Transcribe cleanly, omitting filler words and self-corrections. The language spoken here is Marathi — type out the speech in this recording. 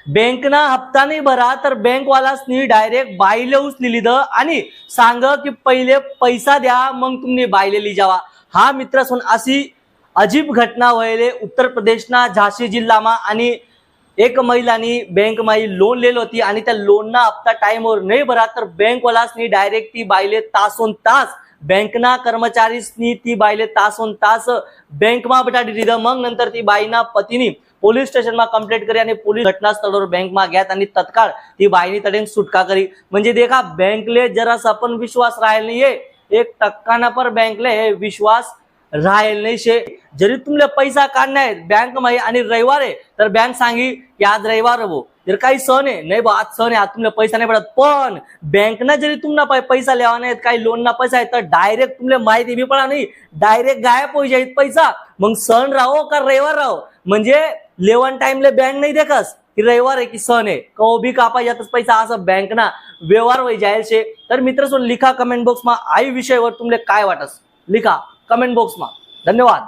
बँकना हप्ता नाही भरा तर बँकवालासनी डायरेक्ट बाईले उचली लिहिलं आणि सांग की पहिले पैसा द्या मग तुम्ही बाईले ली जावा। हा मित्र अशी अजीब घटना व्हायले उत्तर प्रदेशना झाशी जिल्हामा आणि एक महिलानी बँक माई लोन लेल होती आणि त्या लोनना हप्ता टाइमवर नाही भरा तर बँकवालासनी डायरेक्ट ती बाईले तासोन तास बँकना कर्मचारीसनी ती बाईले तासोन तास बँकमा बेटाडी दिलं। मग नंतर ती बाईना पतीनी पोलीस स्टेशन में कंप्लेंट करी आणि पोलीस घटनास्थळावर बँक में गयात आणि तत्काळ ती बाईनी तडेन सुटका करी। म्हणजे देखा बँकले जरासा पण विश्वास राहिल नाहीये, 1% पर बँकले विश्वास राहिल नाही शे। जरी तुमले पैसा काढणे आहे बँक मध्ये आणि रविवार आहे तर बँक सांगी की आज रविवार हो जर काही सण आहे नाही बा आज सण आहे आज तुमले पैसा नाही पडत, पण बँकना जरी तुम्हाला पैसा लेवा नाही काही लोन ना पैसा आहे तर डायरेक्ट तुमले माहिती भी पडा नाही, डायरेक्ट गायब हो जाईल पैसा। मग सण राहो का रविवार राहो म्हणजे लेवन टाइमले बँक नाही देखस की रविवार आहे की सण आहे कहो भी कापा जातच पैसा असं बँकना व्यवहार होई जाईल शे। तर मित्र लिखा कमेंट बॉक्स में आई विषय वर तुमले काय वाटस लिखा कमेंट बॉक्स में। धन्यवाद।